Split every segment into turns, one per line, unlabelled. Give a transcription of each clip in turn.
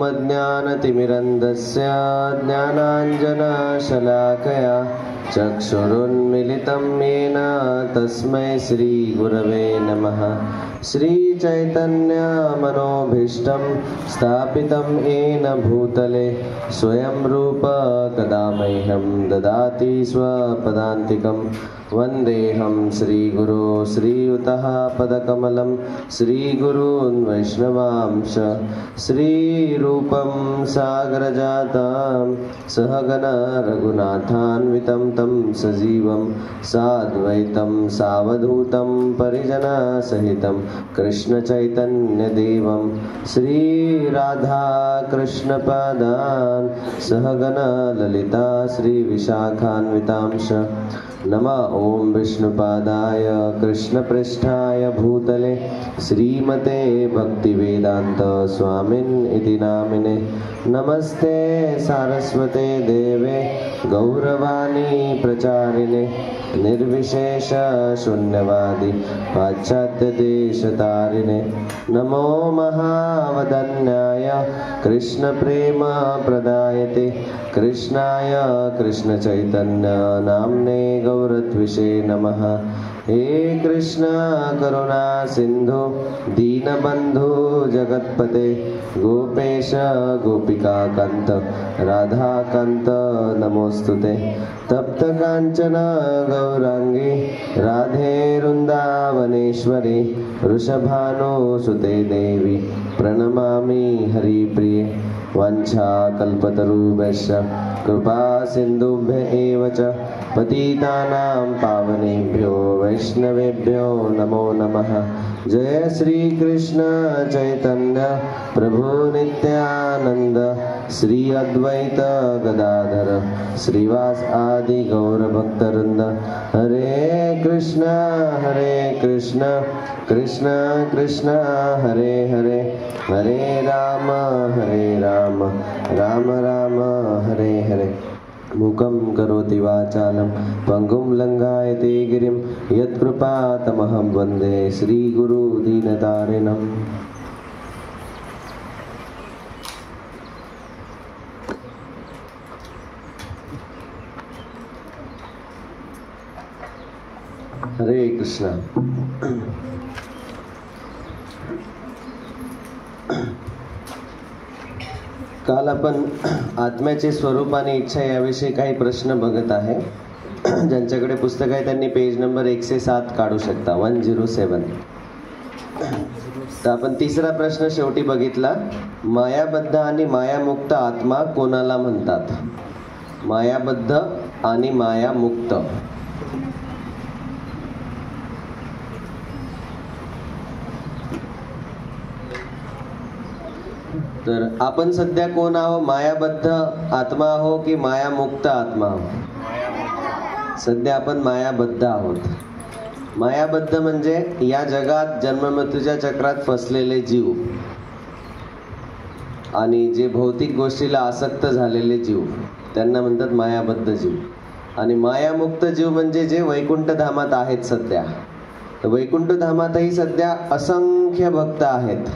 ओम अज्ञानतिमिरन्धस्य ज्ञानाञ्जनशलाकया चक्षुरुन्मिलितं येन तस्मै श्रीगुरवे नमः। श्रीचैतन्यमनोभीष्टं स्थापितं येन भूतले स्वयं रूप कदा मह्यं ददाति स्वपदान्तिकं। वन्देऽहं श्रीगुरो श्रीयुतः पदकमलं श्रीगुरून् वैष्णवांश। श्रीरूपं सागरजातं सहगण रघुनाथान्वितं तं सजीवं साद्वैतं सावधूतं परिजनसहितं कृष्णचैतन्यदेवं श्रीराधाकृष्णपादान् सहगण ललिता श्रीविशाखान्वितांश। नमः ओं विष्णुपादाय कृष्णपृष्ठाय भूतले श्रीमते भक्तिवेदांत स्वामिन् इति नामिने। नमस्ते सारस्वते देवे गौरवाणी प्रचारिणे निर्विशेष शून्यवादी पाश्चात्यदेशतारिणे। नमो महावदन्याय कृष्णप्रेम प्रदायते कृष्णाय कृष्णचैतन्य नाम्ने गौरत्विषे नमः। हे कृष्ण करुणा सिंधु दीनबंधु जगत्पते गोपेश गोपिकाकांत राधाकांत नमोस्तुते। तप्त कांचन गौरांगी राधे वृंदावनेश्वरी वृषभानुसुते देवी प्रणमामि हरिप्रिये। वाञ्छाकल्पतरुभ्यश्च कृपा सिन्धुभ्य एव च पतितानां पावनेभ्यो वैष्णवेभ्यो नमो नमः। जय श्री कृष्ण चैतन्य प्रभु नित्यानंद श्री अद्वैत गदाधर श्रीवास आदि गौर भक्तवृंद। हरे कृष्ण कृष्ण कृष्ण हरे हरे हरे राम राम राम हरे हरे। मूकं करोति वाचालं पंगुं लंघयते गिरिं यत्कृपातमहं वन्दे श्रीगुरु दीनतारिणम्। हरे कृष्ण। काल आपण आत्म्याचे स्वरूप आणि इच्छा याविषयी काही प्रश्न बघत आहे। ज्यांच्याकडे पुस्तक आहे त्यांनी पेज नंबर 107 काढू शकता, 107। तर आपण तिसरा प्रश्न शेवटी बघितला, मायाबद्ध आणि मायामुक्त आत्मा कोणाला म्हणतात? मायाबद्ध आणि मायामुक्त। तर आपण सध्या कोण आहो? मायाबद्ध आत्मा आहो की मायामुक्त आत्मा आहो? सध्या आपण मायाबद्ध आहोत। मायाबद्ध म्हणजे या जगात जन्ममृत्यूच्या चक्रात फसलेले जीव आणि जे भौतिक गोष्टीला आसक्त झालेले जीव, त्यांना म्हणतात मायाबद्ध जीव। आणि मायामुक्त जीव म्हणजे जे वैकुंठ धामात आहेत सध्या। तर वैकुंठ धामातही सध्या असंख्य भक्त आहेत,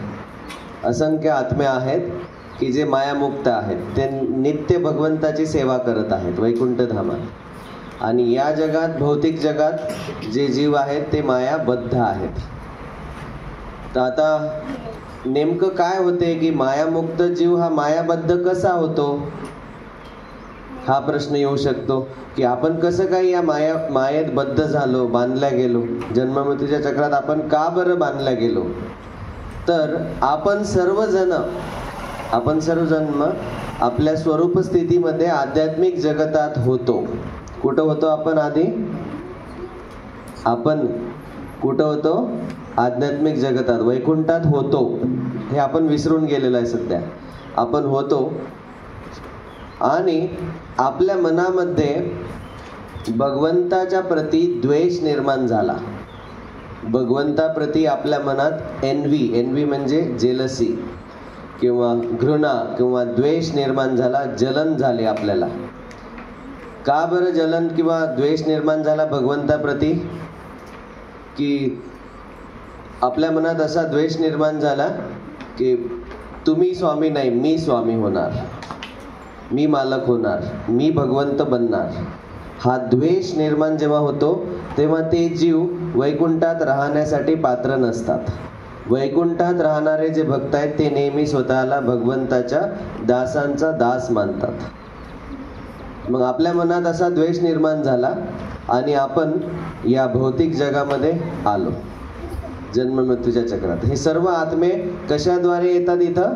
असंख्य आत्मे आहेत की जे मायामुक्त आहेत, ते नित्य भगवंताची सेवा करत आहेत वैकुंठ धामात। आणि या जगात, भौतिक जगात जे जीव आहेत ते मायाबद्ध आहेत। तर आता नेमकं काय होते की मायामुक्त जीव हा मायाबद्ध कसा होतो, हा प्रश्न येऊ शकतो की आपण कसं काय या मायेत बद्ध झालो, बांधल्या गेलो, जन्ममृत्यूच्या चक्रात आपण का बरं बांधल्या गेलो? तर आपण सर्वजण आपल्या स्वरूप स्थितीमध्ये आध्यात्मिक जगतात होतो। कुठं होतो आपण आधी? आपण कुठं होतो? आध्यात्मिक जगतात, वैकुंठात होतो। हे आपण विसरून गेलेलो आहे सध्या। आपण होतो आणि आपल्या मनामध्ये भगवंताच्या प्रती द्वेष निर्माण झाला। भगवंताप्रती आपल्या मनात एन्व्ही म्हणजे जेलसी किंवा घृणा किंवा द्वेष निर्माण झाला, जलन झाली आपल्याला। का बरं जलन किंवा द्वेष निर्माण झाला भगवंताप्रती? की आपल्या मनात असा द्वेष निर्माण झाला की तुम्ही स्वामी नाही, मी स्वामी होणार, मी मालक होणार, मी भगवंत बनणार. हा द्वेष निर्माण जेव्हा होतो तेव्हा ते जीव वैकुंठात राहण्यासाठी पात्र नसतात. वैकुंठात राहणारे जे भक्त आहेत ते नेहमी स्वतःला भगवंताच्या दासांचा दास मानतात. मग आपल्या मनात असा द्वेष निर्माण झाला आणि आपण या भौतिक जगामध्ये आलो, जन्म मृत्यूच्या चक्रात. हे सर्व आत्मे कशाद्वारे येतात इथं?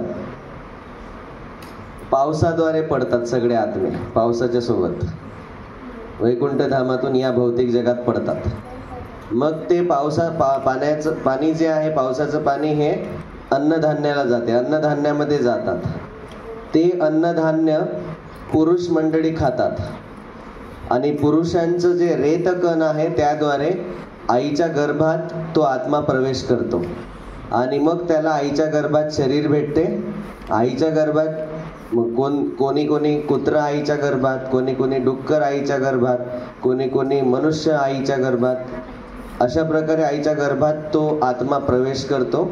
पावसाद्वारे पडतात. सगळे आत्मे पावसाच्या सोबत वैकुंठ धामातून या भौतिक जगात पडतात. मग ते पाण्याचं पाणी जे आहे, पावसाचं पाणी हे अन्नधान्याला जाते, अन्नधान्यामध्ये जातात. ते अन्नधान्य पुरुष मंडळी खातात आणि पुरुषांचं जे रेतकण आहे त्याद्वारे आईच्या गर्भात तो आत्मा प्रवेश करतो आणि मग त्याला आईच्या गर्भात शरीर भेटते. आईच्या गर्भात मग कोणी कुत्रा आईच्या गर्भात, कोणी डुक्कर आईच्या गर्भात, कोणी मनुष्य आईच्या गर्भात. अशा प्रकारे आईच्या गर्भात तो आत्मा प्रवेश करतो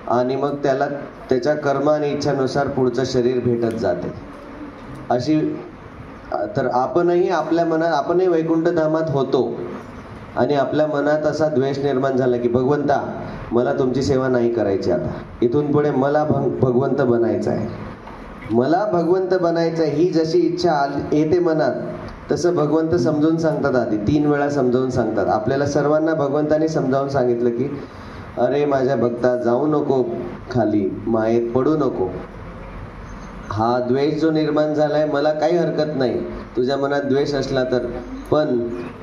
आणि मग त्याला त्याच्या कर्म आणि इच्छानुसार पुढचं शरीर भेटत जाते. अशी तर आपणही आपल्या मनात, आपणही वैकुंठ धामात होतो आणि आपल्या मनात असा द्वेष निर्माण झाला की भगवंता मला तुमची सेवा नाही करायची, आता इथून पुढे मला भगवंत बनायचं आहे, मला भगवंत बनायचं आहे. ही जशी इच्छा येते मनात तसं भगवंत समजावून सांगतात. आधी 3 वेळा समजावून सांगतात. आपल्याला सर्वांना भगवंताने समजावून सांगितलं की अरे माझ्या भक्ता, जाऊ नको खाली, मायेत पडू नको. हा द्वेष जो निर्माण झालाय, मला काही हरकत नाही तुझ्या मनात द्वेष असला तर, पण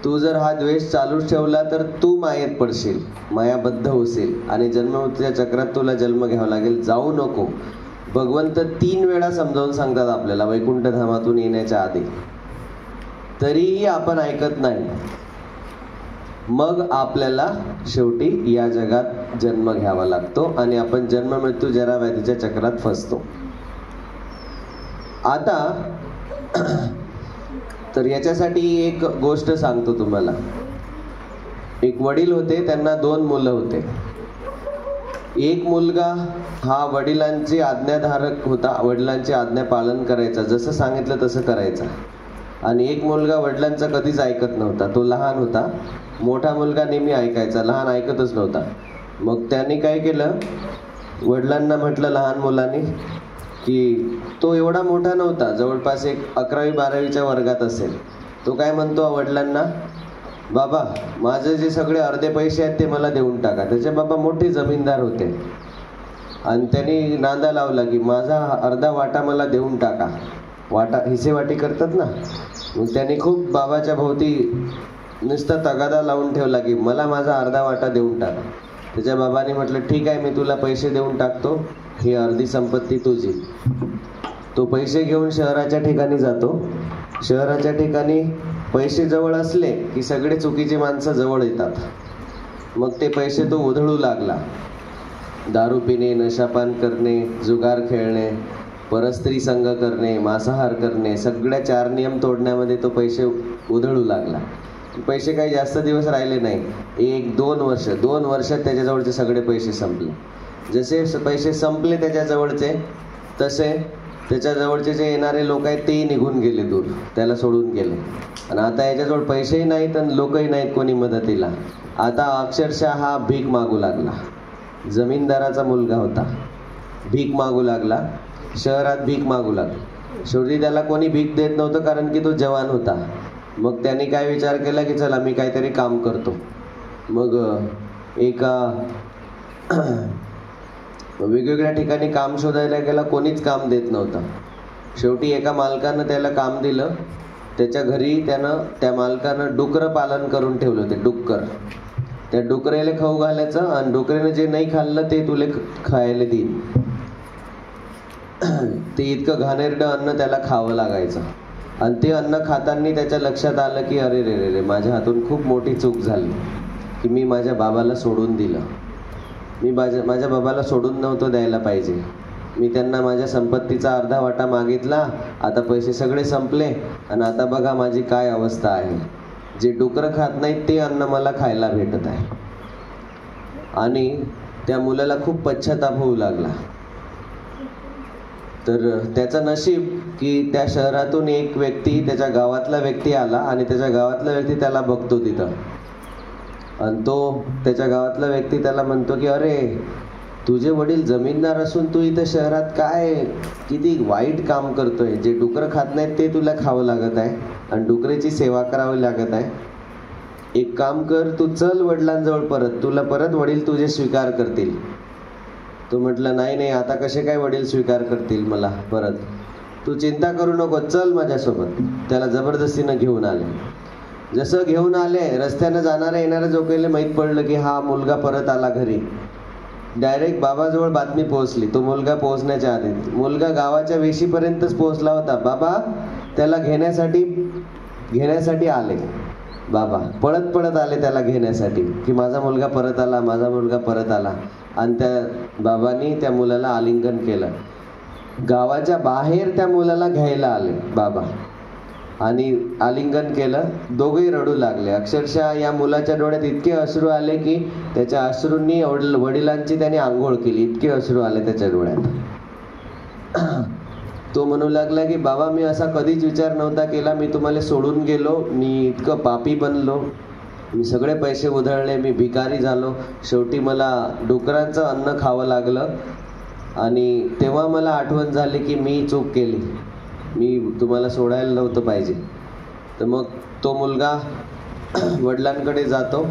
तू जर हा द्वेष चालूच ठेवला तर तू मायेत पडशील, मायाबद्ध होशील आणि जन्ममृत्यूच्या चक्रात तुला जन्म घ्यावा लागेल. जाऊ नको. भगवंत 3 वेळा समजावून सांगतात आपल्याला वैकुंठ धामातून येण्याच्या आधी, तरीही आपण ऐकत नाही. मग आपल्याला शेवटी या जगात जन्म घ्यावा लागतो आणि आपण जन्म मृत्यू जरा व्याधीच्या चक्रात फसतो. आता तर याच्यासाठी एक गोष्ट सांगतो तुम्हाला. एक वडील होते, त्यांना 2 मुलं होते. एक मुलगा हा वडिलांची आज्ञाधारक होता, वडिलांची आज्ञा पालन करायचा, जसं सांगितलं तसं करायचा. आणि एक मुलगा वडिलांचं कधीच ऐकत नव्हता, तो लहान होता. मोठा मुलगा नेहमी ऐकायचा, लहान ऐकतच नव्हता. मग त्यांनी काय केलं, वडिलांना म्हटलं लहान मुलांनी की तो एवढा मोठा नव्हता, जवळपास एक 11वी-12वीच्या वर्गात असेल. तो काय म्हणतो वडिलांना, बाबा माझे जे सगळे अर्धे पैसे आहेत ते मला देऊन टाका. त्याचे बाबा मोठे जमीनदार होते आणि त्यांनी नांदा लावला की माझा अर्धा वाटा मला देऊन टाका. वाटा हिस्सेवाटी करतात ना. मग त्यांनी खूप बाबाच्या भोवती नुसता तगादा लावून ठेवला की मला माझा अर्धा वाटा देऊन टाका. त्याच्या बाबाने म्हटलं ठीक आहे, मी तुला पैसे देऊन टाकतो, ही अर्धी संपत्ती तुझी. तो पैसे घेऊन शहराच्या ठिकाणी जातो. शहराच्या ठिकाणी पैसे जवळ असले की सगळे चुकीची माणसं जवळ येतात. मग ते पैसे तो उधळू लागला. दारू पिणे, नशापान करणे, जुगार खेळणे, परस्त्री संग करणे, मांसाहार करणे, सगळ्या 4 नियम तोडण्यामध्ये तो पैसे उधळू लागला. पैसे काही जास्त दिवस राहिले नाही. 1-2 वर्ष, 2 वर्षात त्याच्याजवळचे सगळे पैसे संपले. जसे पैसे संपले त्याच्याजवळचे, तसे त्याच्याजवळचे जे येणारे लोक आहेत तेही निघून गेले दूर, त्याला सोडून गेले. आणि आता याच्याजवळ पैसेही नाहीत आणि लोकही नाहीत कोणी मदतीला. आता अक्षरशः हा भीक मागू लागला. जमीनदाराचा मुलगा होता, भीक मागू लागला, शहरात भीक मागू लागला. शेवटी त्याला कोणी भीक देत नव्हतं कारण की तो जवान होता. मग त्याने काय विचार केला की चला मी काहीतरी काम करतो. मग एका वेगवेगळ्या ठिकाणी काम शोधायला गेला, कोणीच काम देत नव्हतं. शेवटी एका मालकानं त्याला काम दिलं. त्याच्या घरी त्या मालकानं डुकरं पालन करून ठेवलं होते, डुक्कर. त्या डुकरेला खाऊ घालायचं आणि डुकरेनं जे नाही खाल्लं ते तुले खायला देईन. ते इतकं घाणेरडं अन्न त्याला खावं लागायचं. आणि ते अन्न खाताना त्याच्या लक्षात आलं की अरे रे रे रे, माझ्या हातून खूप मोठी चूक झाली की मी माझ्या बाबाला सोडून दिलं. मी माझ्या बाबाला सोडून नव्हतं द्यायला पाहिजे. मी त्यांना माझ्या संपत्तीचा अर्धा वाटा मागितला, आता पैसे सगळे संपले आणि आता बघा माझी काय अवस्था आहे. जे डुकरं खात नाहीत ते अन्न मला खायला भेटत आहे. आणि त्या मुलाला खूप पश्चाताप होऊ लागला. तर त्याचं नशीब की त्या शहरातून एक व्यक्ती, त्याच्या गावातला व्यक्ती आला आणि त्याच्या गावातला व्यक्ती त्याला बघतो तिथं. आणि तो त्याच्या गावातला व्यक्ती त्याला म्हणतो की अरे, तुझे वडील जमीनदार असून तू इथं शहरात काय किती वाईट काम करतोय. जे डुकरं खात नाहीत ते तुला खावं लागत आहे आणि डुकरेची सेवा करावी लागत आहे. एक काम कर, तू चल वडिलांजवळ परत, तुला परत वडील तुझे स्वीकार करतील. तो म्हटलं नाही नाही, आता कसे काय वडील स्वीकार करतील मला परत. तू चिंता करू नको, चल माझ्यासोबत. त्याला जबरदस्तीनं घेऊन आले. जसं घेऊन आले, रस्त्यानं जाणाऱ्या येणाऱ्या लोकांना माहीत पडलं की हा मुलगा परत आला घरी. डायरेक्ट बाबाजवळ बातमी पोहोचली. तो मुलगा पोहोचण्याच्या आधी, मुलगा गावाच्या वेशीपर्यंतच पोहोचला होता. बाबा त्याला घेण्यासाठी आले. बाबा पळत पळत आले त्याला घेण्यासाठी की माझा मुलगा परत आला, माझा मुलगा परत आला. आणि त्या बाबांनी त्या मुलाला आलिंगन केलं. गावाच्या बाहेर त्या मुलाला घ्यायला आले बाबा आणि आलिंगन केलं. दोघेही रडू लागले. अक्षरशः या मुलाच्या डोळ्यात इतके अश्रू आले की त्याच्या अश्रूंनी वडिलांची त्याने आंघोळ केली. इतके अश्रू आले त्याच्या डोळ्यात. तो म्हणू लागला की बाबा, मी असा कधीच विचार नव्हता केला. मी तुम्हाला सोडून गेलो, मी इतकं पापी बनलो, मी सगळे पैसे उधळले, मी भिकारी झालो. शेवटी मला डुकरांचं अन्न खावं लागलं. आणि तेव्हा मला आठवण झाली की मी चूक केली, मी तुम्हाला सोडायला नव्हतं पाहिजे. तर मग तो मुलगा वडिलांकडे जातो.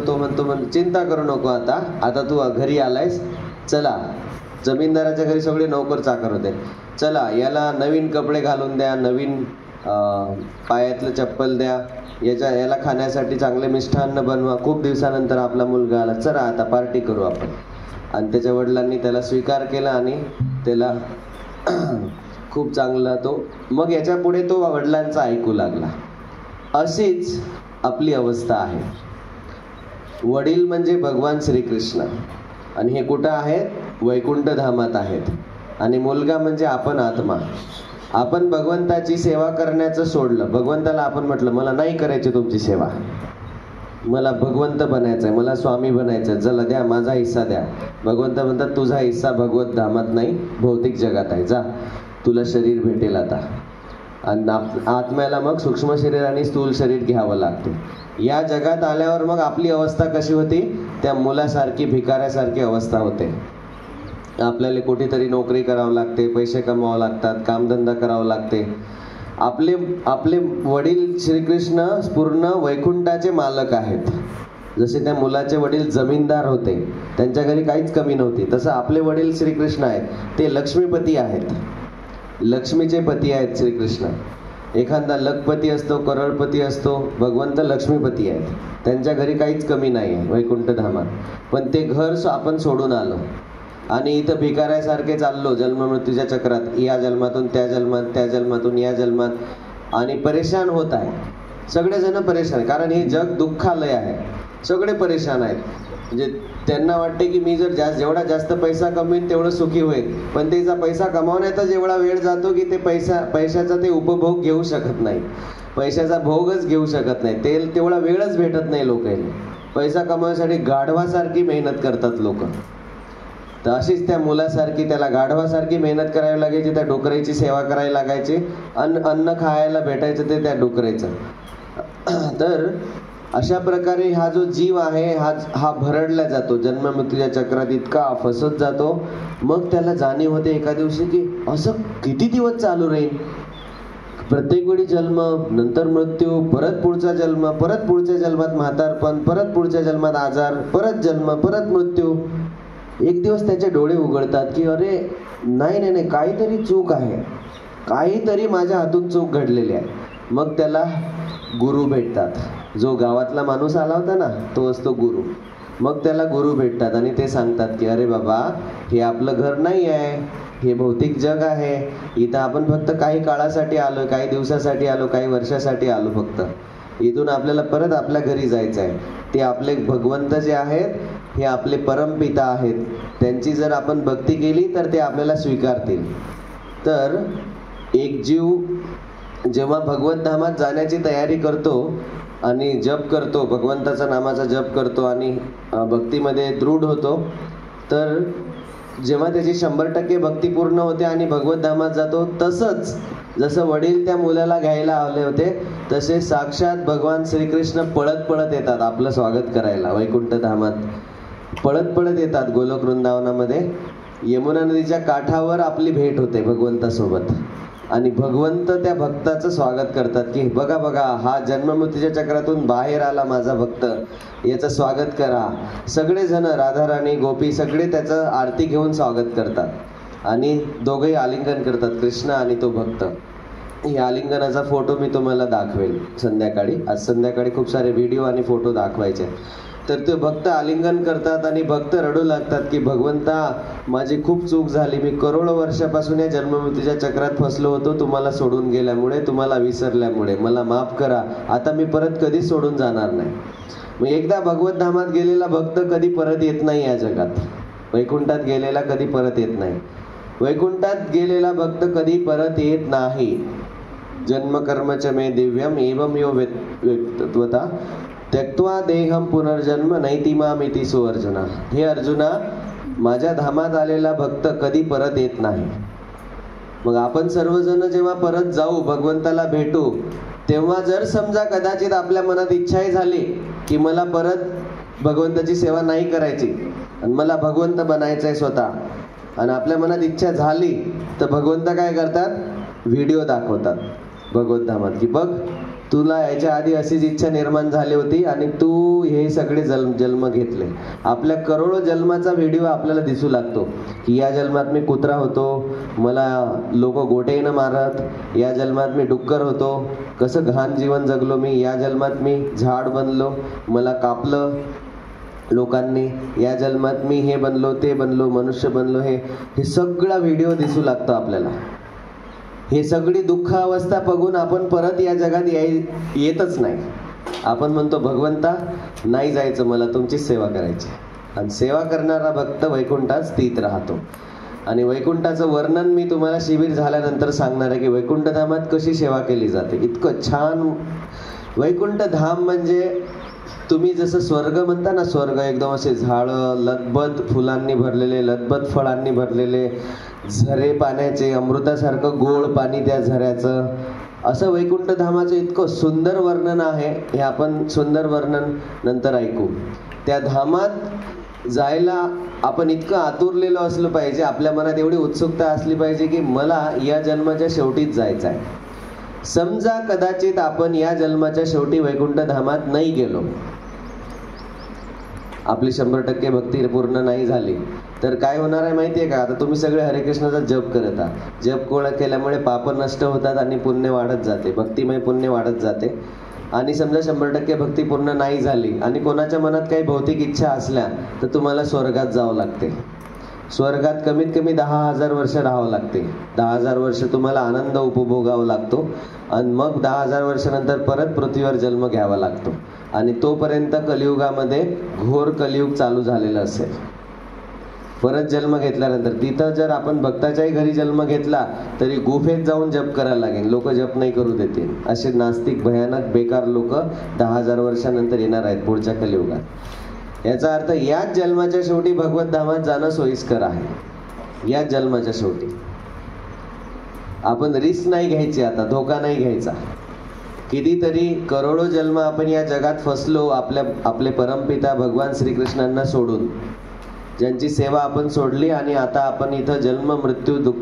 तो म्हणतो चिंता करू नको, आता तू घरी आलायस, चला. जमीनदाराच्या घरी सगळे नोकर चाकर होते. चला, याला नवीन कपडे घालून द्या, नवीन पायातलं चप्पल द्या, याला खाण्यासाठी चांगले मिष्ठान्न बनवा. खूप दिवसानंतर आपला मुलगा आला, चला आता पार्टी करू आपण. आणि त्याच्या वडिलांनी त्याला स्वीकार केला आणि त्याला खूप चांगला तो, मग याच्या पुढे तो वडिलांचा ऐकू लागला. अशीच आपली अवस्था आहे. वडील म्हणजे भगवान श्रीकृष्ण आणि हे कुठं आहेत? वैकुंठ धामात आहेत. आणि मुलगा म्हणजे आपण आत्मा. आपण भगवंताची सेवा करण्याचं सोडलं. भगवंताला आपण म्हटलं मला नाही करायची तुमची सेवा, मला भगवंत बनायचंय, मला स्वामी बनायचंय, चला द्या माझा हिस्सा द्या. भगवंत म्हणतात तुझा हिस्सा भगवत धामात नाही, भौतिक जगात आहे, जा तुला शरीर भेटेल आता. आणि आत्म्याला मग सूक्ष्म शरीर आणि स्थूल शरीर घ्यावं लागते. या जगात आल्यावर मग आपली अवस्था कशी होती? त्या मुलासारखी, भिकाऱ्यासारखी अवस्था होते. आपल्याला कुठेतरी नोकरी करावं लागते, पैसे कमवावं लागतात, कामधंदा करावं लागते. आपले वडील श्रीकृष्ण पूर्ण वैकुंठाचे मालक आहेत. जसे त्या मुलाचे वडील जमीनदार होते, त्यांच्या घरी काहीच कमी नव्हती, तसं आपले वडील श्रीकृष्ण आहेत, ते लक्ष्मीपती आहेत, लक्ष्मीचे पती आहेत श्रीकृष्ण. एखादा लखपती असतो, करोडपती असतो, भगवंत लक्ष्मीपती आहेत. त्यांच्या घरी काहीच कमी नाही आहे वैकुंठ धामात. पण ते घर आपण सोडून आलो आणि इथं भिकाऱ्यासारखे चाललो जन्ममृत्यूच्या चक्रात, या जन्मातून त्या जन्मात, त्या जन्मातून या जन्मात, आणि परेशान होत आहे. सगळेजण परेशान आहे, कारण हे जग दुःखालय आहे. सगळे परेशान आहेत. म्हणजे त्यांना वाटते की मी जर जेवढा जास्त पैसा कमवीन तेवढं सुखी होईल. पण त्याचा पैसा कमावण्यातच एवढा वेळ जातो की ते पैशाचा ते उपभोग घेऊ शकत नाही, पैशाचा भोगच घेऊ शकत नाही. तेवढा वेळच भेटत नाही लोकांना. पैसा कमवण्यासाठी गाढवासारखी मेहनत करतात लोक. तर अशीच त्या मुलासारखी, त्याला गाढवासारखी मेहनत करावी लागायची, त्या डुकराची सेवा करायला लागायची, अन्न खायला भेटायचं ते त्या डुकराचं. तर अशा प्रकारे हा जो जीव आहे हा भरडला जातो, जन्ममृत्यूच्या चक्रात इतका फसत जातो. मग त्याला जाणीव होते एका दिवशी की असं किती दिवस चालू राहील. प्रत्येक वेळी जन्म, नंतर मृत्यू, परत पुढचा जन्म, परत पुढच्या जन्मात म्हातारपण, परत पुढच्या जन्मात आजार, परत जन्म, परत मृत्यू. एक दिवस त्याचे डोळे उघडतात की अरे नाही, काहीतरी चूक आहे, काहीतरी माझ्या हातून चूक घडलेली आहे. मग त्याला गुरु भेटतात. जो गावातला माणूस आला होता ना, तो असतो गुरु. मग त्याला गुरु भेटतात आणि ते सांगतात की अरे बाबा, हे आपलं घर नाही आहे, हे भौतिक जग आहे. इथं आपण फक्त काही काळासाठी आलो, काही दिवसासाठी आलो, काही वर्षासाठी आलो फक्त. इथून आपल्याला परत आपल्या घरी जायचं आहे. ते आपले भगवंत जे आहेत हे आपले परमपिता आहेत. त्यांची जर आपण भक्ती केली तर ते आपल्याला स्वीकारतील. तर एक जीव जेव्हा भगवत धामात जाण्याची तयारी करतो आणि जप करतो, भगवंताचा नामाचा जप करतो आणि भक्तीमध्ये दृढ होतो, तर जेव्हा त्याची 100% भक्ती पूर्ण होते आणि भगवत धामात जातो, तसंच जसं वडील त्या मुलाला घ्यायला आले होते तसे साक्षात भगवान श्रीकृष्ण पळत पळत येतात आपलं स्वागत करायला. वैकुंठ धामात पळत पळत येतात. गोलोक वृंदावनामध्ये यमुना नदीच्या काठावर आपली भेट होते भगवंतासोबत आणि भगवंत त्या भक्ताचं स्वागत करतात की बघा बघा, हा जन्ममृत्यूच्या चक्रातून बाहेर आला माझा भक्त, याचं स्वागत करा. सगळेजण, राधाराणी, गोपी सगळे त्याचं आरती घेऊन स्वागत करतात आणि दोघेही आलिंगन करतात, कृष्ण आणि तो भक्त. ही आलिंगनाचा फोटो मी तुम्हाला दाखवेल संध्याकाळी. आज संध्याकाळी खूप सारे व्हिडिओ आणि फोटो दाखवायचे. तर ते भक्त आलिंगन करतात आणि भक्त रडू लागतात की भगवंता, माझी खूप चूक झाली, मी करोडो वर्षापासून या जन्ममृत्यूच्या चक्रात फसलो होतो, तुम्हाला सोडून गेल्यामुळे, तुम्हाला विसरल्यामुळे, मला माफ करा, आता मी परत कधीच सोडून जाणार नाही. मग एकदा भगवत धामात गेलेला भक्त कधी परत येत नाही या जगात. वैकुंठात गेलेला कधी परत येत नाही. वैकुंठात गेलेला भक्त कधी परत येत नाही. जन्म कर्मच मे दिव्यम एवं यो व्यक्तत्वता त्यक्त्वा देहम पुनर्जन्म नैति मामिति सो अर्जुना. हे अर्जुना, माझ्या धामात आलेला भक्त कधी परत येत नाही. मग आपण सर्वजण जेव्हा परत जाऊ, भगवंताला भेटू, तेव्हा जर समजा कदाचित आपल्या मनात इच्छाही झाली की मला परत भगवंताची सेवा नाही करायची आणि मला भगवंत बनायचंय स्वतः, आणि आपल्या मनात इच्छा झाली तर भगवंत काय करतात, व्हिडिओ दाखवतात भगवत धामात की बघ, तुला याच्या आधी अशीच इच्छा निर्माण झाली होती आणि तू हे सगळे जन्म घेतले. आपल्या करोडो जन्माचा व्हिडिओ आपल्याला दिसू लागतो की या जन्मात मी कुत्रा होतो, मला लोक गोटेनं मारत, या जन्मात मी डुक्कर होतो, कसं घाण जीवन जगलो मी, या जन्मात मी झाड बनलो, मला कापलं लोकांनी, या जन्मात मी हे बनलो, ते बनलो, मनुष्य बनलो. हे सगळा व्हिडिओ दिसू लागतो आपल्याला. हे सगळी दुःख अवस्था बघून आपण परत या जगात येतच नाही. आपण म्हणतो भगवंता नाही जायचं, मला तुमचीच सेवा करायची. आणि सेवा करणारा भक्त वैकुंठात स्थित राहतो. आणि वैकुंठाचं वर्णन मी तुम्हाला शिबिर झाल्यानंतर सांगणार आहे की वैकुंठ धामात कशी सेवा केली जाते. इतकं छान वैकुंठ धाम म्हणजे तुम्ही जसं स्वर्ग म्हणता ना, स्वर्ग एकदम असे झाडं लदबद फुलांनी भरलेले, लदबद फळांनी भरलेले, झरे पाण्याचे, अमृतासारखं गोड पाणी त्या झऱ्याचं, असं वैकुंठ धामाचं इतकं सुंदर वर्णन आहे. हे आपण सुंदर वर्णन नंतर ऐकू. त्या धामात जायला आपण इतकं आतुरलेलो असलं पाहिजे, आपल्या मनात एवढी उत्सुकता असली पाहिजे की मला या जन्माच्या शेवटीच जायचं आहे. समजा कदाचित आपण या जन्माच्या शेवटी वैकुंठ धामात नाही गेलो, आपली 100% भक्ती पूर्ण नाही झाली, तर काय होणार आहे माहिती आहे का? आता तुम्ही सगळे हरे कृष्णाचा जप करत आहात. जप केल्यामुळे पाप नष्ट होतात आणि पुण्य वाढत जाते, भक्तिमय पुण्य वाढत जाते. आणि समजा 100% भक्ती पूर्ण नाही झाली आणि कोणाच्या मनात काही भौतिक इच्छा असल्या तर तुम्हाला स्वर्गात जावं लागते. स्वर्गात कमीत कमी 10,000 वर्ष राहावं लागते. 10,000 वर्ष तुम्हाला आनंद उपभोगावा लागतो आणि मग 10,000 वर्षानंतर परत पृथ्वीवर जन्म घ्यावा लागतो. आणि तोपर्यंत कलियुगामध्ये घोर कलियुग चालू झालेलं असेल. परत जन्म घेतल्यानंतर तिथं जर आपण भक्ताच्याही घरी जन्म घेतला तरी गुफेत जाऊन जप करायला लागेल, लोक जप नाही करू देतील. असे नास्तिक भयानक बेकार लोक 10,000 वर्षानंतर येणार आहेत पुढच्या कलियुगात. याचा अर्थ याच जन्माच्या शेवटी भगवत धामात जाणं सोयीस्कर आहे. याच जन्माच्या शेवटी आपण रिस्क नाही घ्यायची, आता धोका नाही घ्यायचा. कितीतरी करोडो जन्म आपण या जगात फसलो आपले परमपिता भगवान श्रीकृष्णांना सोडून, ज्यांची सेवा आपण सोडली आणि आता आपण इथं जन्म मृत्यू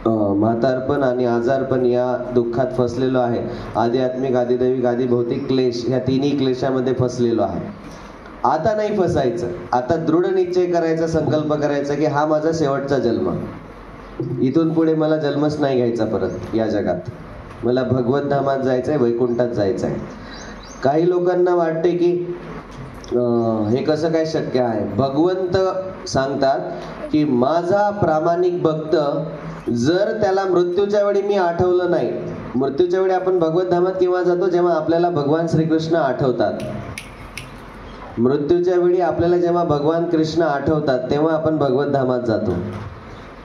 म्हातारपण आणि आजारपण या दुःखात फसलेलो आहे. आध्यात्मिक, आदिदैविक, आदिभौतिक क्लेश, ह्या तिन्ही क्लेशामध्ये फसलेलो आहे. आता नाही फसायचं. आता दृढ निश्चय करायचा, संकल्प करायचा की हा माझा शेवटचा जन्म, इथून पुढे मला जन्मच नाही घ्यायचा परत या जगात. मला भगवत धामात जायचंय, वैकुंठात जायचंय. काही लोकांना वाटते की हे कसं काय शक्य आहे. भगवंत सांगतात की माझा प्रामाणिक भक्त जर त्याला मृत्यूच्या वेळी मी आठवलं नाही, मृत्यूच्या वेळी आपण भगवत धामात केव्हा जातो, जेव्हा आपल्याला भगवान श्रीकृष्ण आठवतात. मृत्यूच्या वेळी आपल्याला जेव्हा भगवान कृष्ण आठवतात तेव्हा आपण भगवत धामात जातो.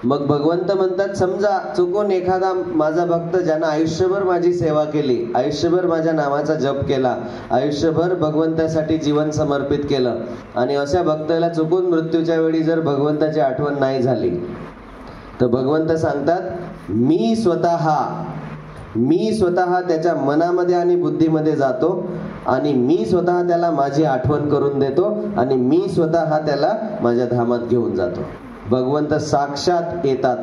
मग भगवंत म्हणतात, समजा चुकून एखादा माझा भक्त ज्यानं आयुष्यभर माझी सेवा केली, आयुष्यभर माझ्या नावाचा जप केला, आयुष्यभर भगवंतासाठी जीवन समर्पित केलं, आणि अशा भक्ताला चुकून मृत्यूच्या वेळी जर भगवंताची आठवण नाही झाली, तर भगवंत सांगतात, मी स्वतः त्याच्या मनामध्ये आणि बुद्धीमध्ये जातो आणि मी स्वतः त्याला माझी आठवण करून देतो आणि मी स्वतः त्याला माझ्या धामात घेऊन जातो. भगवंत साक्षात येतात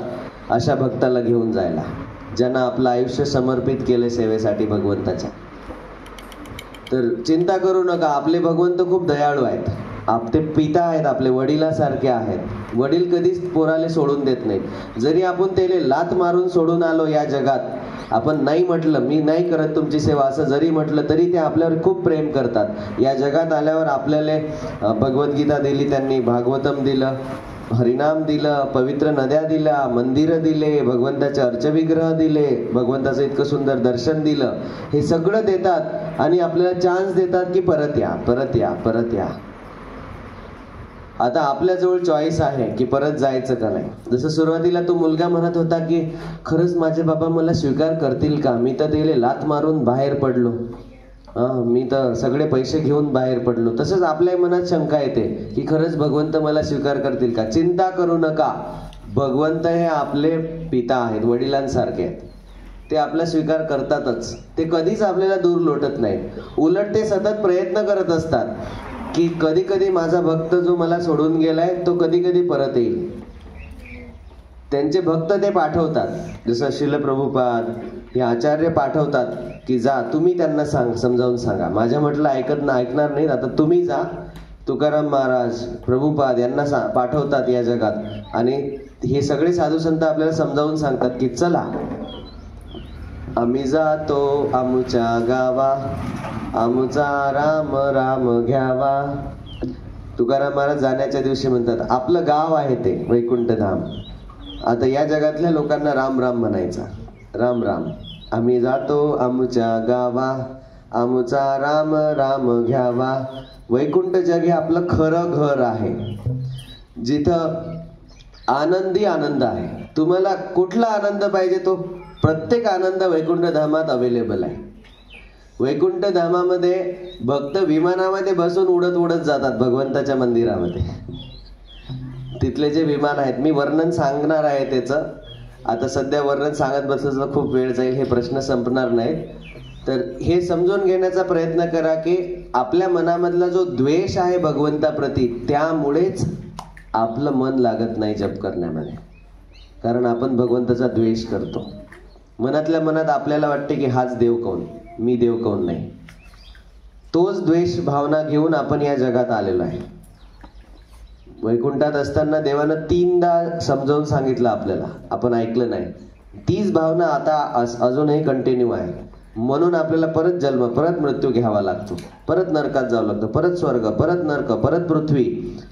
अशा भक्ताला घेऊन जायला, ज्यांना आपलं आयुष्य समर्पित केले सेवेसाठी भगवंताच्या. तर चिंता करू नका, आपले भगवंत खूप दयाळू आहेत. आपले पिता आहेत, आपले वडिलासारखे आहेत. वडील कधीच पोराले सोडून देत नाहीत. जरी आपण त्याला लात मारून सोडून आलो या जगात, आपण नाही म्हटलं मी नाही करत तुमची सेवा असं जरी म्हटलं तरी ते आपल्यावर खूप प्रेम करतात. या जगात आल्यावर आपल्याला भगवद्गीता दिली त्यांनी, भागवतम दिलं, हरिनाम दिलं, पवित्र नद्या दिल्या, मंदिरं दिले, भगवंताचे अर्चविग्रह दिले, भगवंताचं इतकं सुंदर दर्शन दिलं. हे सगळं देतात आणि आपल्याला चान्स देतात की परत या, परत या, परत या. आता आपल्याजवळ चॉईस आहे की परत जायचं का नाही. जसं सुरुवातीला तो मुलगा म्हणत होता की खरंच माझे बाबा मला स्वीकार करतील का, मी तर त्याला लात मारून बाहेर पडलो, मी तर सगळे पैसे घेऊन बाहेर पडलो. तसंच आपल्या मनात शंका येते की खरंच भगवंत मला स्वीकार करतील का. चिंता करू नका, भगवंत हे आपले पिता आहेत, वडिलांसारखे आहेत. ते आपला स्वीकार करतातच. ते कधीच आपल्याला दूर लोटत नाहीत. उलट ते सतत प्रयत्न करत असतात की कधी कधी माझा भक्त जो मला सोडून गेलाय तो कधी कधी परत येईल. त्यांचे भक्त ते पाठवतात, जसं श्रील प्रभुपाद हे आचार्य पाठवतात की जा तुम्ही त्यांना समजावून सांगा. माझ्या म्हटलं ऐकणार नाहीत, आता तुम्ही जा. तुकाराम महाराज, प्रभुपाद यांना पाठवतात या जगात आणि हे सगळे साधू संत आपल्याला समजावून सांगतात की चला आम्ही जातो आमुच्या गावा, आमुचा राम राम घ्यावा. तुकाराम महाराज जाण्याच्या दिवशी म्हणतात आपलं गाव आहे ते वैकुंठ धाम, आता या जगातल्या लोकांना राम राम म्हणायचा, राम राम. आम्ही जातो आमुच्या गावा, आमुचा राम राम घ्यावा. वैकुंठ जग हे आपलं खरं घर आहे, जिथं आनंदी आनंद आहे. तुम्हाला कुठला आनंद पाहिजे तो प्रत्येक आनंद वैकुंठ धामात अवेलेबल आहे. वैकुंठ धामामध्ये भक्त विमानामध्ये बसून उडत उडत जातात भगवंताच्या मंदिरामध्ये. तिथले जे विमान आहेत, मी वर्णन सांगणार आहे त्याचं. आता सध्या वर्णन सांगत बसलं तर खूप वेळ जाईल, हे प्रश्न संपणार नाहीत. तर हे समजून घेण्याचा प्रयत्न करा की आपल्या मनामधला जो द्वेष आहे भगवंताप्रती, त्यामुळेच आपलं मन लागत नाही जप करण्यामध्ये. कारण आपण भगवंताचा द्वेष करतो. मनातल्या मनात आपल्याला वाटते की हाच देव कोण, मी देव कोण नाही. तोच द्वेष भावना घेऊन आपण या जगात आलेलो आहे. वैकुंठात असताना देवानं 3दा समजावून सांगितलं आपल्याला, आपण ऐकलं नाही. तीच भावना आता अजूनही कंटिन्यू आहे. म्हणून आपल्याला परत जन्म, परत मृत्यू घ्यावा लागतो, परत नरकात जावं लागतं, परत स्वर्ग, परत नरक, परत पृथ्वी,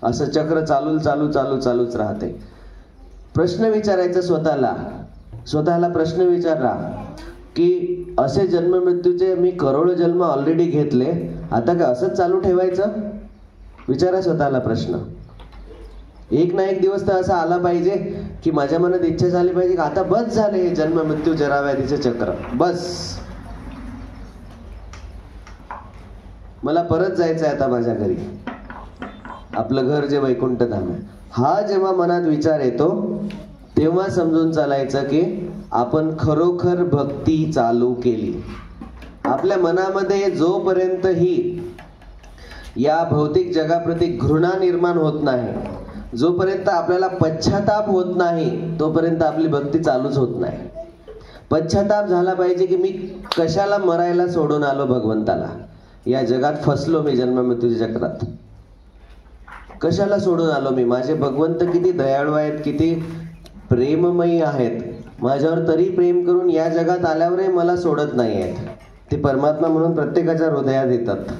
असं चक्र चालूच राहते. प्रश्न विचारायचा स्वतःला प्रश्न विचारा की असे जन्म मृत्यूचे मी करोडो जन्म ऑलरेडी घेतले, आता का असंच चालू ठेवायचं? विचारा स्वतःला प्रश्न. एक ना एक दिवस तर असा आला पाहिजे की माझ्या मनात इच्छा झाली पाहिजे की आता बस झाले हे जन्म मृत्यू जराव्याधीचे चक्र, बस, मला परत जायचं आहे आता माझ्या घरी, आपलं घर जे वैकुंठ धाम आहे. हा जेव्हा मनात विचार येतो तेव्हा समजून चालायचं की आपण खरोखर भक्ती चालू केली. आपल्या मनामध्ये जोपर्यंत ही या भौतिक जगाप्रती घृणा निर्माण होत नाही, जोपर्यंत आपल्याला पश्चाताप होत नाही, तोपर्यंत आपली भक्ती चालूच होत नाही. पश्चाताप झाला पाहिजे की मी कशाला मरायला सोडून आलो भगवंताला, या जगात फसलो मी जन्म मृत्यूच्या चक्रात, कशाला सोडून आलो मी. माझे भगवंत किती दयाळू आहेत, किती प्रेममयी आहेत, माझ्यावर तरी प्रेम करून या जगात आल्यावरही मला सोडत नाही आहेत. ते परमात्मा म्हणून प्रत्येकाच्या हृदयात येतात,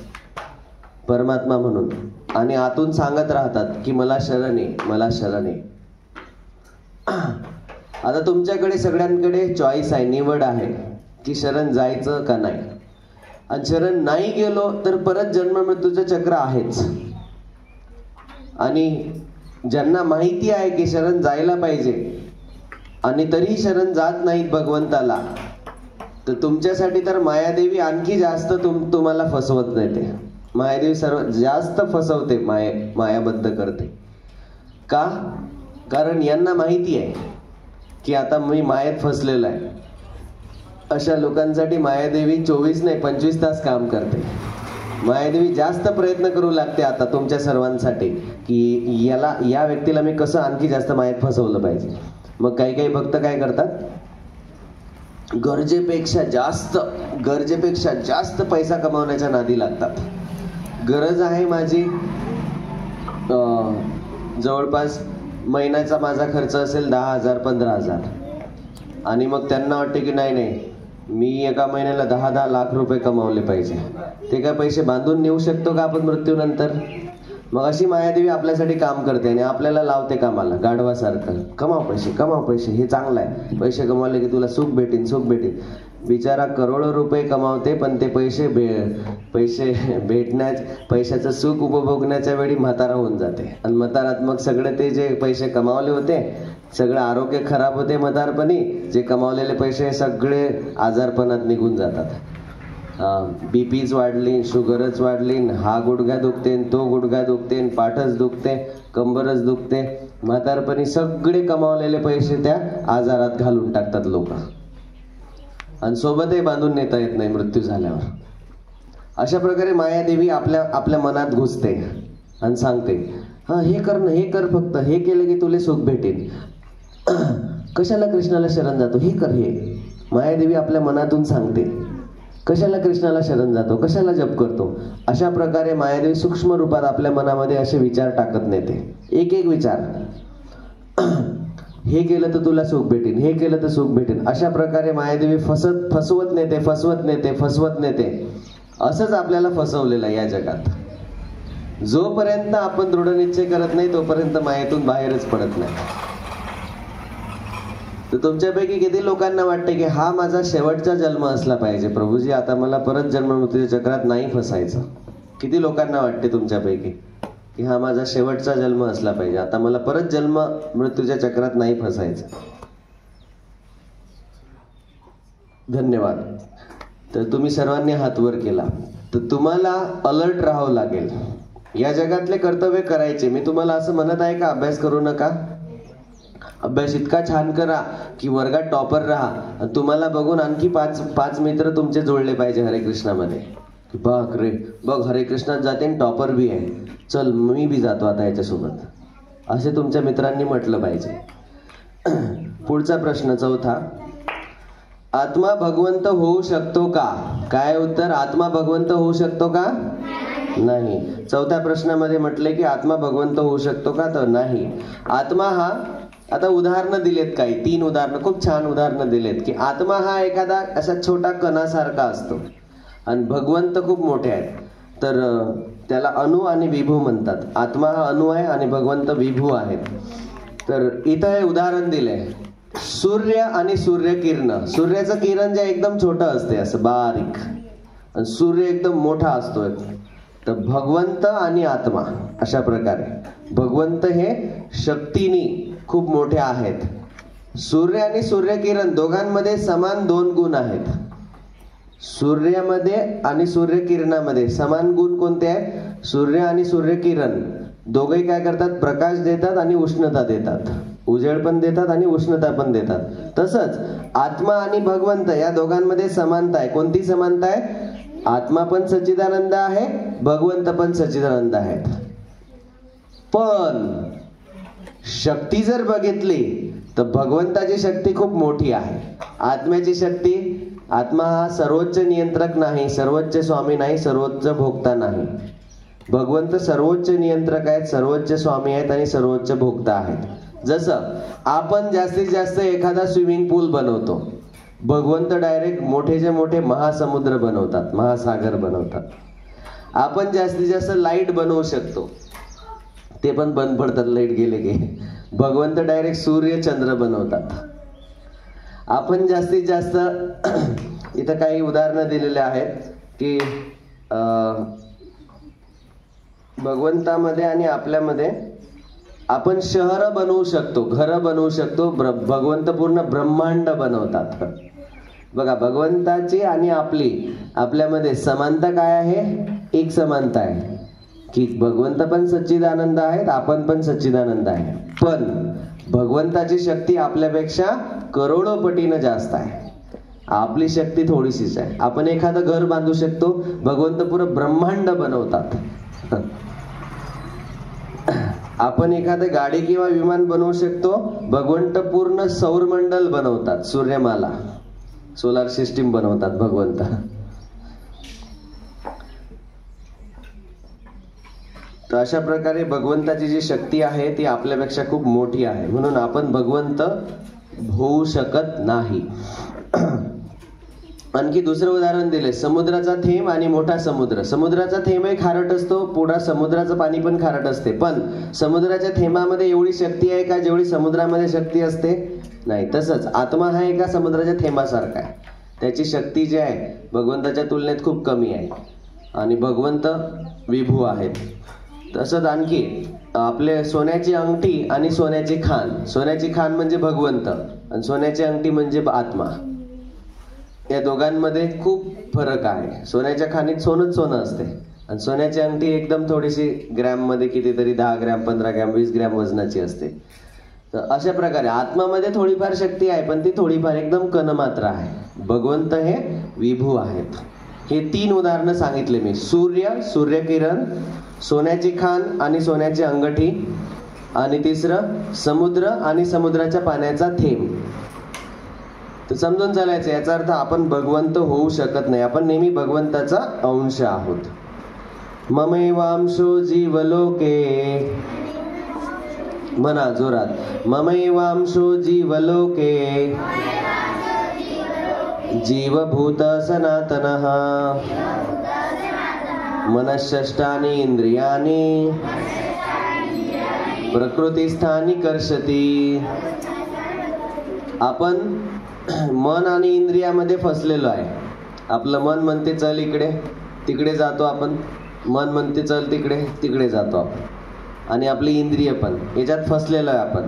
परमात्मा म्हणून, आणि आतून सांगत राहतात की मला शरण ये, मला शरण ये. आता तुमच्याकडे सगळ्यांकडे चॉईस आहे, निवड आहे की शरण जायचं का नाही. आणि शरण नाही गेलो तर परत जन्म मृत्यूचं चक्र आहेच. आणि ज्यांना माहिती आहे की शरण जायला पाहिजे आणि तरीही शरण जात नाहीत भगवंताला, तर तुमच्यासाठी तर मायादेवी आणखी जास्त तुम्हाला फसवत नेते. मायादेवी सर्व जास्त फसवते, मायाबद्ध करते. का? कारण यांना माहिती आहे की आता मी मायेत फसलेलो आहे. अशा लोकांसाठी मायादेवी 24 नाही 25 तास काम करते. मायादेवी जास्त प्रयत्न करू लागते आता तुमच्या सर्वांसाठी की या व्यक्तीला मी कसं आणखी जास्त मायेत फसवलं पाहिजे. मग काही काही भक्त काय करतात, गरजेपेक्षा जास्त पैसा कमावण्याच्या नादी लागतात. गरज आहे माझी, जवळपास महिन्याचा माझा खर्च असेल 10,000 15,000, आणि मग त्यांना वाटते की नाही मी एका महिन्याला 10 लाख रुपये कमावले पाहिजे. ते काय पैसे बांधून नेऊ शकतो का आपण मृत्यूनंतर? मग अशी मायादेवी आपल्यासाठी काम करते आणि आपल्याला लावते कामाला गाढवासारखं. कमाव पैसे, हे चांगलं आहे, पैसे कमावले की तुला सुख भेटेल. बिचारा करोडो रुपये कमावते, पण ते पैसे पैशाचं सुख उपभोगण्याच्या वेळी म्हातारा होऊन जाते. आणि म्हातारात मग सगळे ते जे पैसे कमावले होते, सगळं आरोग्य खराब होते म्हातारपणी. जे कमावलेले पैसे सगळे आजारपणात निघून जातात. बीपीच वाढली, शुगरच वाढली, हा गुडघा दुखते, तो गुडघा दुखते, पाठच दुखते, कंबरच दुखते. म्हातारपणी सगळे कमावलेले पैसे त्या आजारात घालून टाकतात लोक, आणि सोबतही बांधून नेता येत नाही मृत्यू झाल्यावर. अशा प्रकारे मायादेवी आपल्या मनात घुसते आणि सांगते, हे कर फक्त, हे केलं की तुला सुख भेटेल. कशाला कृष्णाला शरण जातो, हे कर. हे मायादेवी आपल्या मनातून सांगते. कशाला कृष्णाला शरण जातो, कशाला जप करतो. अशा प्रकारे मायादेवी सूक्ष्म रूपात आपल्या मनामध्ये असे विचार टाकत नेते. एक विचार, हे केलं तर तुला सुख भेटेल, हे केलं तर सुख भेटेल. अशा प्रकारे मायादेवी फसवत नेते. असंच आपल्याला फसवलेलं आहे या जगात. जोपर्यंत आपण दृढ निश्चय करत नाही तोपर्यंत मायेतून बाहेरच पडत नाही. तर तुमच्यापैकी किती लोकांना वाटते की हा माझा शेवटचा जन्म असला पाहिजे, प्रभूजी आता मला परत जन्म मृत्यूच्या चक्रात नाही फसायचं. किती लोकांना वाटते तुमच्यापैकी की हा माझा शेवटचा जन्म असला पाहिजे, आता मला परत जन्म मृत्यूच्या चक्रात नाही फसायचं. धन्यवाद. तर तुम्ही सर्वांनी हात वर केला. तर तुम्हाला अलर्ट राहावं लागेल. या जगातले कर्तव्य करायचे. मी तुम्हाला असं म्हणत आहे का अभ्यास करू नका. अभ्यास इतका छान करा की वर्गात टॉपर राहा. तुम्हाला बघून आणखी पाच मित्र तुमचे जोडले पाहिजे हरे कृष्णामध्ये. बघ हरे कृष्णात जाते टॉपर बी आहे, चल मी बी जातो आता याच्यासोबत, असे तुमच्या मित्रांनी म्हटलं पाहिजे. पुढचा प्रश्न चौथा, आत्मा भगवंत होऊ शकतो का? काय उत्तर? आत्मा भगवंत होऊ शकतो का? नाही. चौथ्या प्रश्नामध्ये म्हटले की आत्मा भगवंत होऊ शकतो का? तर नाही. आत्मा हा, आता उदाहरणं दिलेत काही 3 उदाहरणं, खूप छान उदाहरणं दिलेत की आत्मा हा एखादा असा छोटा कणासारखा असतो आणि भगवंत खूप मोठे आहेत. तर त्याला अणु आणि विभू म्हणतात. आत्मा हा अणु आहे आणि भगवंत विभू आहेत. तर इथं हे उदाहरण दिलंय, सूर्य आणि सूर्यकिरण. सूर्याचं किरण जे एकदम छोटं असते असं बारीक, आणि सूर्य एकदम मोठा असतो. तर भगवंत आणि आत्मा अशा प्रकारे, भगवंत हे शक्तीने खूप मोठे आहेत. सूर्य आणि सूर्यकिरण दोघांमध्ये समान 2 गुण आहेत. सूर्यामध्ये आणि सूर्यकिरणामध्ये समान गुण कोणते आहेत? सूर्य आणि सूर्यकिरण दोघे काय करतात? प्रकाश देतात आणि उष्णता देतात. उजेड पण देतात आणि उष्णता पण देतात. तसंच आत्मा आणि भगवंत या दोघांमध्ये समानता आहे. कोणती समानता आहे? आत्मा पण सच्चिदानंद आहे, भगवंत पण सच्चिदानंद आहेत. पण शक्ती जर बघितली तर भगवंताची शक्ती खूप मोठी आहे. आत्म्याची शक्ती, आत्मा हा सर्वोच्च नियंत्रक नाही, सर्वोच्च स्वामी नाही, सर्वोच्च भोक्ता नाही. भगवंत सर्वोच्च नियंत्रक आहेत, सर्वोच्च स्वामी आहेत आणि सर्वोच्च भोक्ता आहेत. जसं आपण जास्तीत जास्त एखादा स्विमिंग पूल बनवतो, भगवंत डायरेक्ट मोठेचे मोठे महासमुद्र बनवतात, महासागर बनवतात. आपण जास्तीत जास्त लाईट बनवू शकतो, ते पण बंद पडतात लाईट गेले की. भगवंत डायरेक्ट सूर्य चंद्र बनवतात. आपण जास्तीत जास्त इथं काही उदाहरणं दिलेले आहेत की भगवंतामध्ये आणि आपल्यामध्ये आपण शहर बनवू शकतो, घर बनवू शकतो, भगवंत पूर्ण ब्रह्मांड बनवतात. बघा, भगवंताची आणि आपल्यामध्ये समानता काय आहे? एक समानता आहे की भगवंत पण सच्चिदानंद आहेत, आपण पण सच्चिदानंद आहे. पण भगवंताची शक्ती आपल्यापेक्षा करोडो पटीनं जास्त आहे. आपली शक्ती थोडीशीच आहे. आपण एखादं घर बांधू शकतो, भगवंत पुरं ब्रह्मांड बनवतात. आपण एखादं गाडी किंवा विमान बनवू शकतो, भगवंत पूर्ण सौरमंडल बनवतात, सूर्यमाला, सोलार सिस्टीम बनवतात भगवंत. तर अशा प्रकारे भगवंताची जी शक्ती आहे ती आपल्यापेक्षा खूप मोठी आहे, म्हणून आपण भगवंत होऊ शकत नाही. आणखी दुसरं उदाहरण दिले, समुद्राचा थेंब आणि मोठा समुद्र. समुद्राचा थेंबही खारट असतो, पुढा समुद्राचं पाणी पण खारट असते, पण समुद्राच्या थेंबामध्ये एवढी शक्ती आहे का जेवढी समुद्रामध्ये शक्ती असते? नाही. तसंच आत्मा हा एका समुद्राच्या थेंबासारखा आहे. त्याची शक्ती जी आहे भगवंताच्या तुलनेत खूप कमी आहे आणि भगवंत विभू आहेत. तसंच आणखी आपले सोन्याची अंगठी आणि सोन्याची खान. सोन्याची खान म्हणजे भगवंत आणि सोन्याची अंगठी म्हणजे आत्मा. या दोघांमध्ये खूप फरक आहे. सोन्याच्या खाणीत सोनंच सोनं असते आणि सोन्याची अंगठी एकदम थोडीशी ग्रॅम मध्ये, कितीतरी 10 ग्रॅम 15 ग्रॅम 20 ग्रॅम वजनाची असते. तर अशा प्रकारे आत्मामध्ये थोडीफार शक्ती आहे, पण ती थोडीफार एकदम कणमात्र आहे. भगवंत हे विभू आहेत. हे 3 उदाहरणं सांगितले मी. सूर्यकिरण, सोन्याची खान आणि सोन्याची अंगठी, आणि तिसरं समुद्र आणि समुद्राच्या पाण्याचा थेंब. तर समजून चालायचं, याचा अर्थ आपण भगवंत होऊ शकत नाही. आपण नेहमी भगवंताचा अंश आहोत. ममैवांशो जीवलोके, म्हणा जोरात, ममैवांशो जीवलोके जीवभूत सनातनः मनःषष्ठानि इंद्रियाणि प्रकृतिस्थानी कर्षति. आपण मन आणि इंद्रियामध्ये फसलेलो आहे. आपलं मन म्हणते चल इकडे, तिकडे जातो आपण. मन म्हणते चल तिकडे, तिकडे जातो आपण. आणि आपली इंद्रिय पण याच्यात फसलेलो आहे आपण.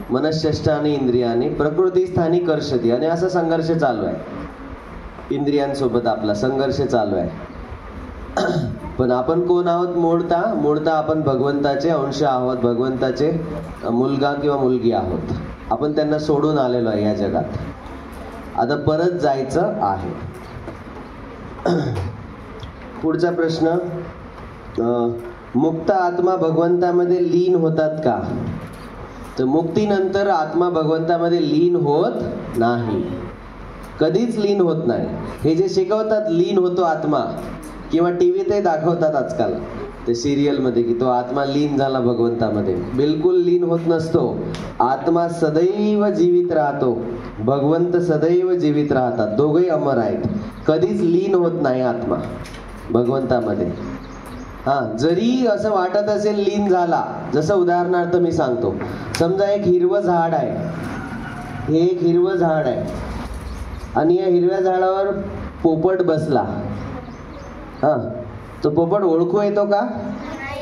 मनःषष्ठानि इंद्रियाणि प्रकृतिस्थानी कर्षति. आणि असा संघर्ष चालू आहे, इंद्रियांसोबत आपला संघर्ष चालू आहे. पण आपण कोण आहोत? मूळता आपण भगवंताचे अंश आहोत, भगवंताचे मुलगा किंवा मुलगी आहोत. आपण त्यांना सोडून आलेलो आहे या जगात. आता परत जायचं आहे. पुढचा प्रश्न, मुक्त आत्मा भगवंतामध्ये लीन होतात का? तर मुक्तीनंतर आत्मा भगवंतामध्ये लीन होत नाही, कधीच लीन होत नाही. हे जे शिकवतात लीन होतो आत्मा, किंवा टीव्हीतही दाखवतात आजकाल ते सिरियल मध्ये की तो आत्मा लीन झाला भगवंतामध्ये, बिलकुल लीन होत नसतो. आत्मा सदैव जीवित राहतो, भगवंत सदैव जीवित राहतात. दोघेही अमर आहेत. कधीच लीन होत नाही आत्मा भगवंतामध्ये. जरी असं वाटत असेल लीन झाला, जसं उदाहरणार्थ मी सांगतो, समजा एक हिरवं झाड आहे, हे एक हिरवं झाड आहे आणि या हिरव्या झाडावर पोपट बसला. तो पोपट ओळखू येतो का?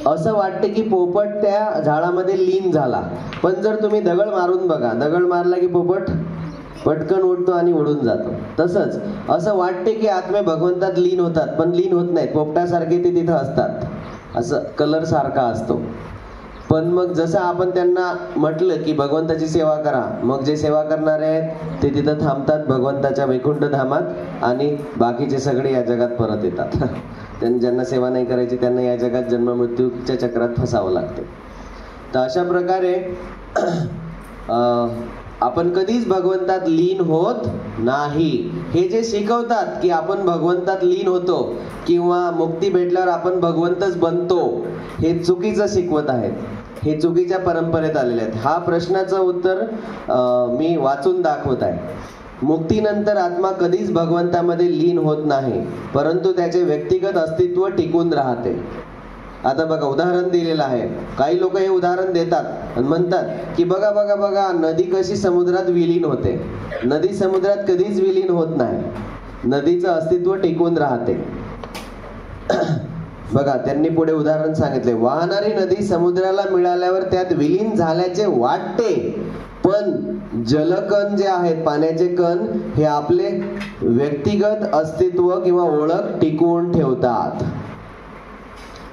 असं वाटते की पोपट त्या झाडामध्ये लीन झाला. पण जर तुम्ही दगड मारून बघा, दगड मारला की पोपट पटकन उडतो आणि उडून जातो. तसंच असं वाटते की आत्मे भगवंतात लीन होतात, पण लीन होत नाहीत. पोपटासारखे ते तिथं असतात, असं कलर सारखा असतो. पण मग जसं आपण त्यांना म्हटलं की भगवंताची सेवा करा, मग जे सेवा करणारे आहेत ते तिथं थांबतात भगवंताच्या वैकुंठ धामात, आणि बाकीचे सगळे या जगात परत येतात. ज्यांना सेवा नाही करायची त्यांना या जगात जन्म मृत्यूच्या चक्रात फसावं लागते. तर अशा प्रकारे आपण कधीच भगवंतात लीन होत नाही. हे जे शिकवतात की आपण भगवंतात लीन होतो किंवा मुक्ती भेटल्यावर आपण भगवंतच बनतो, हे चुकीचं शिकवत आहेत. हे चुकीच्या परंपरेत आलेले आहेत. हा प्रश्नाचं उत्तर मी वाचून दाखवत आहे. मुक्तीनंतर आत्मा कधीच भगवंतामध्ये लीन होत नाही, परंतु त्याचे व्यक्तिगत अस्तित्व टिकून राहते. आता बघा उदाहरण दिलेलं आहे. काही लोक हे उदाहरण देतात आणि म्हणतात की बघा बघा बघा, नदी कशी समुद्रात विलीन होते. नदी समुद्रात कधीच विलीन होत नाही, नदीचं अस्तित्व टिकून राहते. बघा त्यांनी पुढे उदाहरण सांगितले, वाहणारी नदी समुद्राला मिळाल्यावर त्यात विलीन झाल्याचे वाटते, पण जलकण जे आहेत, पाण्याचे कण, हे आपले व्यक्तिगत अस्तित्व किंवा ओळख टिकवून ठेवतात.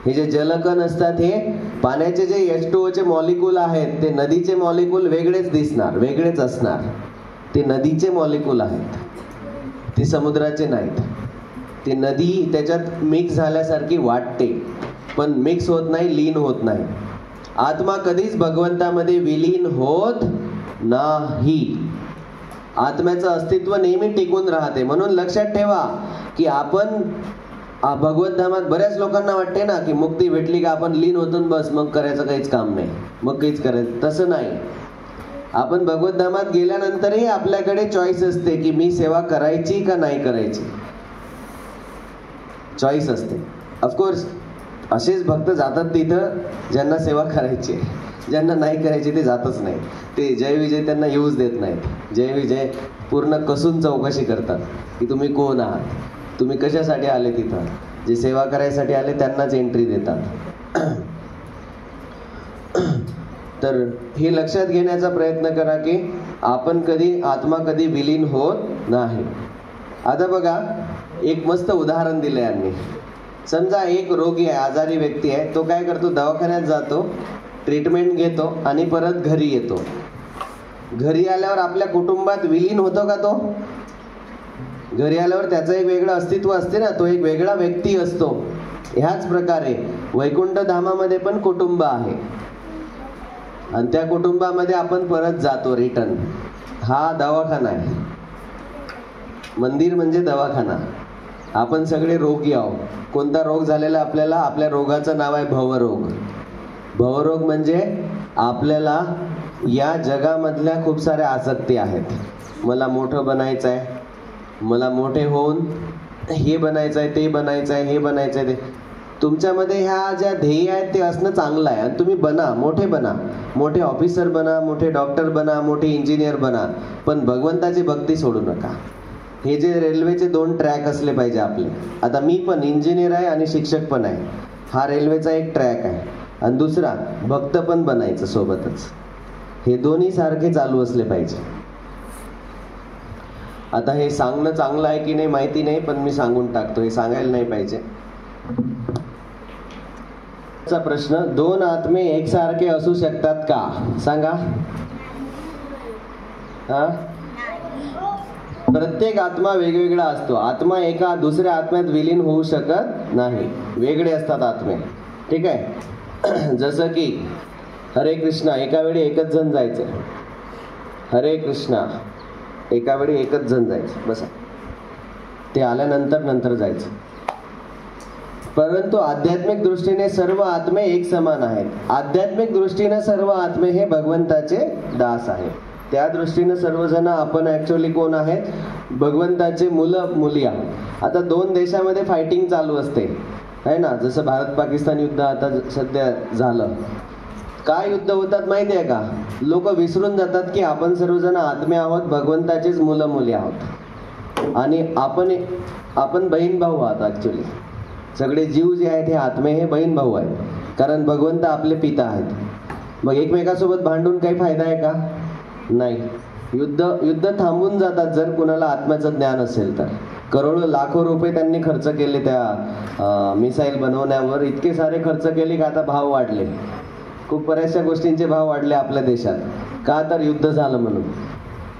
हे जे जलकण असतात हे पाण्याचे जे H2O चे मॉलिक्यूल आहेत, ते नदीचे मॉलिक्यूल वेगळेच दिसणार, वेगळेच असणार. ते नदीचे मॉलिक्यूल आहेत, ते समुद्राचे नाहीत. ती नदी त्याच्यात मिक्स झाल्यासारखी वाटते, पण मिक्स होत नाही, लीन होत नाही. आत्मा कधीच भगवंतामध्ये विलीन होत नाही. आत्म्याचं अस्तित्व नेहमी टिकून राहते. म्हणून लक्षात ठेवा की आपण भगवत धामात, बऱ्याच लोकांना वाटते ना की मुक्ती भेटली का आपण लीन होतो बस, मग करायचं काहीच काम नाही, मग काहीच करायचं. तसं नाही. आपण भगवत धामात गेल्यानंतरही आपल्याकडे चॉईस असते की मी सेवा करायची का नाही करायची. चॉईस असते. ऑफकोर्स असेच भक्त जातात तिथं ज्यांना सेवा करायची आहे, ज्यांना नाही करायची ते जातच नाही. ते जय विजय त्यांना येऊच देत नाहीत. जय विजय पूर्ण कसून चौकशी करतात की तुम्ही कोण आहात, तुम्ही कशासाठी आले. तिथं जे सेवा करायसाठी आले त्यांनाच एंट्री देतात. तर हे लक्षात घेण्याचा प्रयत्न करा की आपण कधी, आत्मा कधी विलीन होत नाही. आता बघा एक मस्त उदाहरण दिलं यांनी. समजा एक रोगी आहे, आजारी व्यक्ती आहे, तो काय करतो, दवाखान्यात जातो, ट्रीटमेंट घेतो आणि परत घरी येतो. घरी आल्यावर आपल्या कुटुंबात विलीन होतो का तो? घरी आल्यावर त्याचं एक वेगळं अस्तित्व असते ना, तो एक वेगळा व्यक्ती असतो. ह्याच प्रकारे वैकुंठ धामामध्ये पण कुटुंब आहे आणि त्या कुटुंबामध्ये आपण परत जातो, रिटर्न. हा दवाखाना आहे. मंदिर म्हणजे दवाखाना. आपण सगळे रोगी आहोत. कोणता रोग झालेला आपल्याला? आपल्या रोगाचं नाव आहे भवरोग. भवरोग म्हणजे आपल्याला या जगामधल्या खूप साऱ्या आसक्ती आहेत. मला मोठं बनायचं आहे, मला मोठे होऊन हे बनायचं आहे, ते बनायचं आहे, हे बनायचं आहे. ते तुमच्यामध्ये ह्या ज्या ध्येय आहेत ते असणं चांगलं आहे आणि तुम्ही बना, मोठे बना, मोठे ऑफिसर बना, मोठे डॉक्टर बना, मोठे इंजिनियर बना, पण भगवंताची भक्ती सोडू नका. हे जे रेल्वेचे 2 ट्रॅक असले पाहिजे आपले. आता मी पण इंजिनियर आहे आणि शिक्षक पण आहे. हा रेल्वेचा एक ट्रॅक आहे आणि दुसरा भक्त पण बनायचं सोबतच. हे दोन्ही सारखे चालू असले पाहिजे. आता हे सांगणं चांगलं आहे की नाही माहिती नाही, पण मी सांगून टाकतो, हे सांगायला नाही पाहिजे. प्रश्न, 2 आत्मे एकसारखे असू शकतात का? सांगा. हा, प्रत्येक आत्मा वेगवेगळा असतो. आत्मा एका दुसऱ्या आत्म्यात विलीन होऊ शकत नाही, वेगळे असतात आत्मे. ठीक आहे. जसं की हरे कृष्णा, एका वेळी एकच जण जायचं. हरे कृष्णा एका वेळी एकच जण जायचं, बसा. ते आल्यानंतर नंतर जायचं. परंतु आध्यात्मिक दृष्टीने सर्व आत्मे एक समान आहेत. आध्यात्मिक दृष्टीने सर्व आत्मे हे भगवंताचे दास आहेत. त्या दृष्टीने सर्वजण आपण ऍक्च्युअली कोण आहेत? भगवंताचे मुलं मुली आहोत. आता 2 देशामध्ये फायटिंग चालू असते आहे ना, जसं भारत पाकिस्तान युद्ध आता सध्या झालं. काय युद्ध होतात माहिती आहे का? लोक विसरून जातात की आपण सर्वजण आत्मे आहोत, भगवंताचेच मुलं मुली आहोत आणि आपण बहीण भाऊ आहोत. ऍक्च्युअली सगळे जीव जे आहेत हे आत्मे हे बहीण भाऊ आहेत, कारण भगवंत आपले पिता आहेत. मग एकमेकासोबत भांडून काही फायदा आहे का? नाही. युद्ध थांबून जातात जर कुणाला आत्म्याचं ज्ञान असेल तर. करोडो लाखो रुपये त्यांनी खर्च केले त्या मिसाईल बनवण्यावर. इतके सारे खर्च केले का आता भाव वाढले, खूप बऱ्याचशा गोष्टींचे भाव वाढले आपल्या देशात. का? तर युद्ध झालं म्हणून.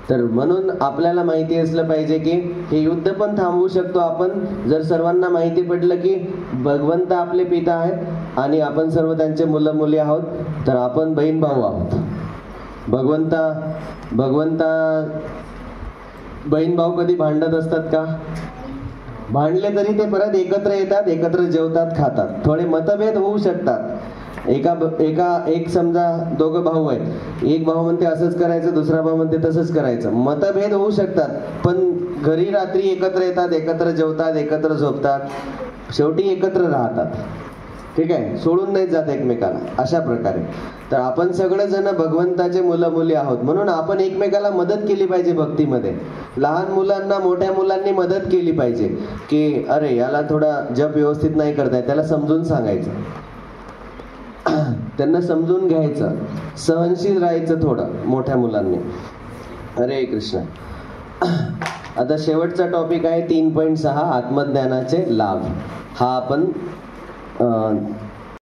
तर म्हणून आपल्याला माहिती असलं पाहिजे की हे युद्ध पण थांबवू शकतो आपण जर सर्वांना माहिती पडलं की भगवंत आपले पिता आहेत आणि आपण सर्व त्यांचे मुलं मुली आहोत, तर आपण बहीण भाऊ आहोत. भगवंता बहीण भाऊ कधी भांडत असतात का? भांडले तरी ते परत एकत्र येतात, एकत्र जेवतात, खातात. थोडे मतभेद होऊ शकतात. एक समजा 2 भाऊ आहेत, एक भाऊ म्हणते असंच करायचं, दुसरा भाऊ म्हणते तसंच करायचं. मतभेद होऊ शकतात, पण घरी रात्री एकत्र येतात, एकत्र जेवतात, एकत्र झोपतात, शेवटी एकत्र राहतात. ठीक आहे, सोडून नाही जात एकमेकाला. अशा प्रकारे तर आपण सगळेजण भगवंताचे मुलं मुली आहोत, म्हणून आपण एकमेकाला मदत केली पाहिजे भक्तीमध्ये. लहान मुलांना मोठ्या मुलांनी मदत केली पाहिजे की अरे याला थोडा जप व्यवस्थित नाही करताय, त्याला समजून सांगायचं, त्यांना समजून घ्यायचं, सहनशील राहायचं थोडं मोठ्या मुलांनी. हरे कृष्ण. आता शेवटचा टॉपिक आहे 3.6 आत्मज्ञानाचे लाभ. हा आपण